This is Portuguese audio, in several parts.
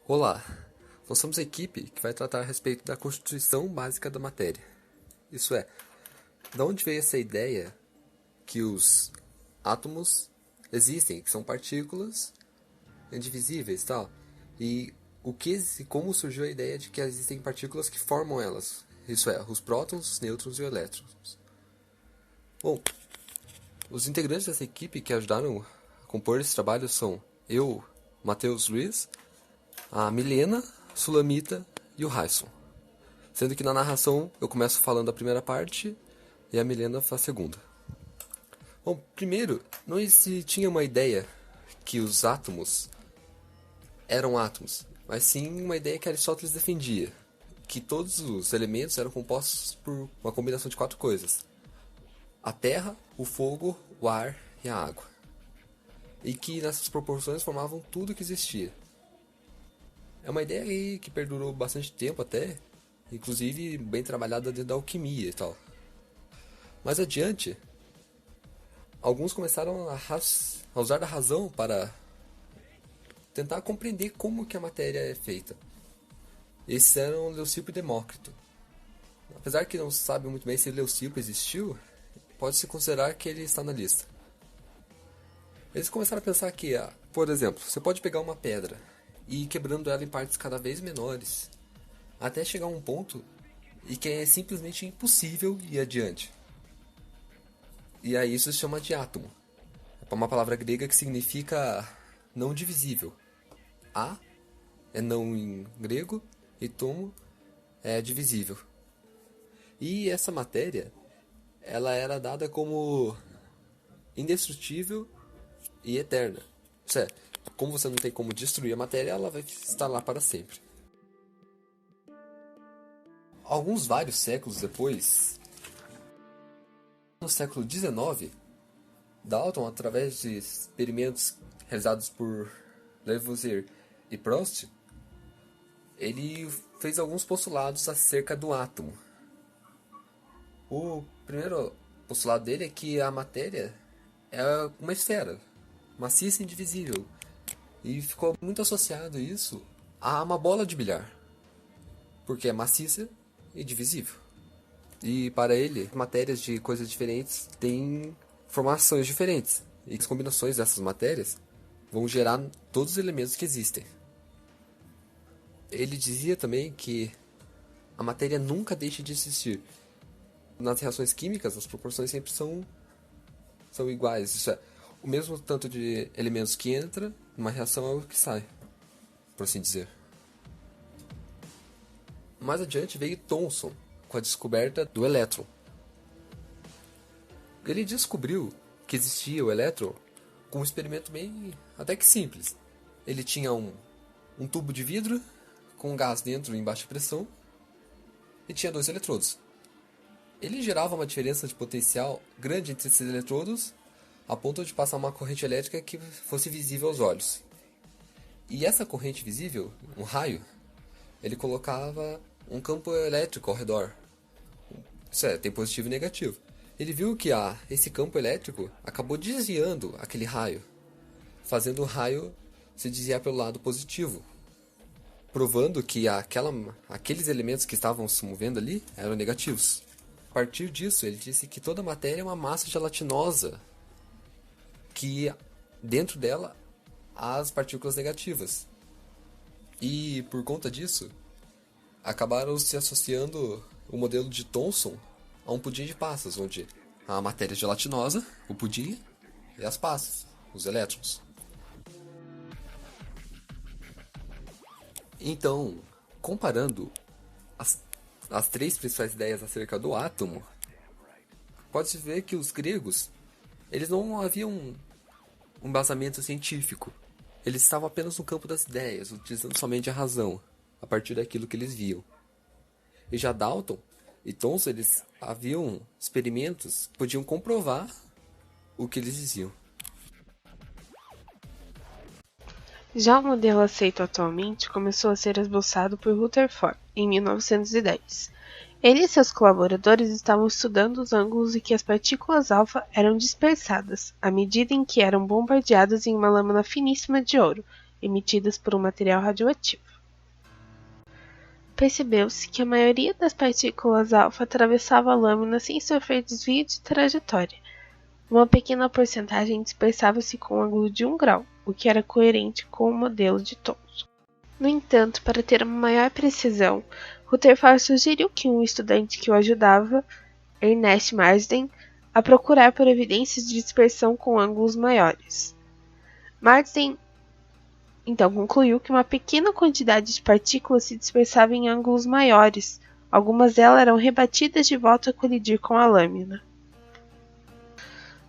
Olá, nós somos a equipe que vai tratar a respeito da constituição básica da matéria. Isso é, de onde veio essa ideia que os átomos existem, que são partículas indivisíveis e tal, e como surgiu a ideia de que existem partículas que formam elas, isso é, os prótons, os nêutrons e os elétrons. Bom, os integrantes dessa equipe que ajudaram a compor esse trabalho são eu, Matheus Luiz, a Milena, Sulamita e o Raisson. Sendo que na narração eu começo falando a primeira parte e a Milena faz a segunda. Bom, primeiro, não se tinha uma ideia que os átomos eram átomos, mas sim uma ideia que Aristóteles defendia, que todos os elementos eram compostos por uma combinação de 4 coisas: a terra, o fogo, o ar e a água. E que nessas proporções formavam tudo que existia. É uma ideia aí que perdurou bastante tempo até, inclusive bem trabalhada dentro da alquimia e tal. Mais adiante, alguns começaram a usar da razão para tentar compreender como que a matéria é feita. Esses eram Leucipo e Demócrito. Apesar que não se sabe muito bem se Leucipo existiu, pode-se considerar que ele está na lista. Eles começaram a pensar que, por exemplo, você pode pegar uma pedra e ir quebrando ela em partes cada vez menores, até chegar a um ponto em que é simplesmente impossível ir adiante. E aí isso se chama de átomo. É uma palavra grega que significa não divisível. A é não em grego e tomo é divisível. E essa matéria, ela era dada como indestrutível e eterna. Isso é, como você não tem como destruir a matéria, ela vai estar lá para sempre. Alguns vários séculos depois, no século XIX, Dalton, através de experimentos realizados por Lavoisier e Proust, ele fez alguns postulados acerca do átomo. O primeiro postulado dele é que a matéria é uma esfera, maciça e indivisível, e ficou muito associado isso a uma bola de bilhar, porque é maciça e divisível. E para ele, matérias de coisas diferentes têm formações diferentes, e as combinações dessas matérias vão gerar todos os elementos que existem. Ele dizia também que a matéria nunca deixa de existir. Nas reações químicas, as proporções sempre são iguais. Isso é, o mesmo tanto de elementos que entra numa reação é o que sai, por assim dizer. Mais adiante veio Thomson com a descoberta do elétron. Ele descobriu que existia o elétron com um experimento bem até que simples. Ele tinha um tubo de vidro com gás dentro em baixa pressão e tinha 2 eletrodos. Ele gerava uma diferença de potencial grande entre esses eletrodos, a ponto de passar uma corrente elétrica que fosse visível aos olhos. E essa corrente visível, um raio, ele colocava um campo elétrico ao redor. Isso é, tem positivo e negativo. Ele viu que esse campo elétrico acabou desviando aquele raio, fazendo o raio se desviar pelo lado positivo, provando que aqueles elementos que estavam se movendo ali eram negativos. A partir disso, ele disse que toda a matéria é uma massa gelatinosa, que dentro dela há as partículas negativas. E por conta disso, acabaram se associando o modelo de Thomson a um pudim de passas, onde a matéria gelatinosa, o pudim, e as passas, os elétrons. Então, comparando as 3 principais ideias acerca do átomo, pode-se ver que os gregos, eles não haviam um embasamento científico. Eles estavam apenas no campo das ideias, utilizando somente a razão, a partir daquilo que eles viam. E já Dalton e Thomson, eles haviam experimentos que podiam comprovar o que eles diziam. Já o modelo aceito atualmente começou a ser esboçado por Rutherford em 1910. Ele e seus colaboradores estavam estudando os ângulos em que as partículas alfa eram dispersadas, à medida em que eram bombardeadas em uma lâmina finíssima de ouro, emitidas por um material radioativo. percebeu-se que a maioria das partículas alfa atravessava a lâmina sem sofrer desvio de trajetória. Uma pequena porcentagem dispersava-se com um ângulo de 1 grau, o que era coerente com o modelo de Thomson. No entanto, para ter uma maior precisão, Rutherford sugeriu que um estudante que o ajudava, Ernest Marsden, a procurar por evidências de dispersão com ângulos maiores. Marsden então concluiu que uma pequena quantidade de partículas se dispersava em ângulos maiores. Algumas delas eram rebatidas de volta a colidir com a lâmina.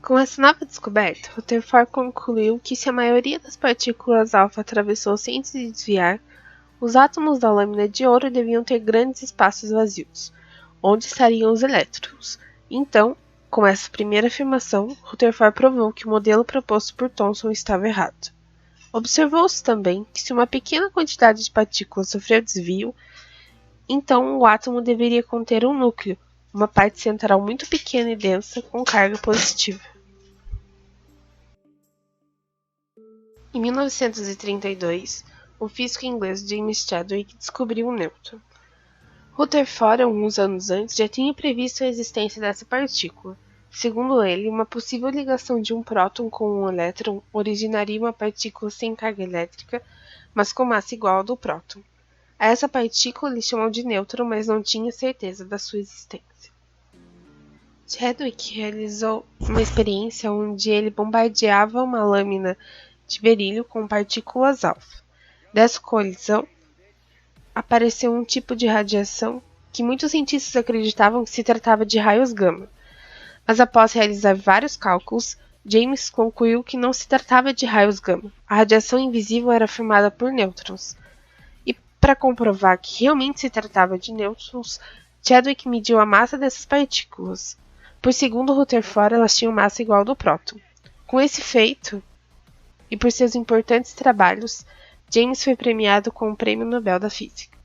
Com essa nova descoberta, Rutherford concluiu que se a maioria das partículas alfa atravessou sem se desviar, os átomos da lâmina de ouro deviam ter grandes espaços vazios, onde estariam os elétrons. Então, com essa primeira afirmação, Rutherford provou que o modelo proposto por Thomson estava errado. Observou-se também que se uma pequena quantidade de partículas sofreu desvio, então o átomo deveria conter um núcleo, uma parte central muito pequena e densa com carga positiva. Em 1932, o físico inglês James Chadwick descobriu o nêutron. Rutherford, alguns anos antes, já tinha previsto a existência dessa partícula. Segundo ele, uma possível ligação de um próton com um elétron originaria uma partícula sem carga elétrica, mas com massa igual ao do próton. A essa partícula ele chamou de nêutron, mas não tinha certeza da sua existência. Chadwick realizou uma experiência onde ele bombardeava uma lâmina de berílio com partículas alfa. Dessa colisão, apareceu um tipo de radiação que muitos cientistas acreditavam que se tratava de raios gama. Mas após realizar vários cálculos, James concluiu que não se tratava de raios gama. A radiação invisível era formada por nêutrons. E para comprovar que realmente se tratava de nêutrons, Chadwick mediu a massa dessas partículas. Por segundo Rutherford, elas tinham massa igual ao do próton. Com esse feito, e por seus importantes trabalhos, James foi premiado com o Prêmio Nobel da Física.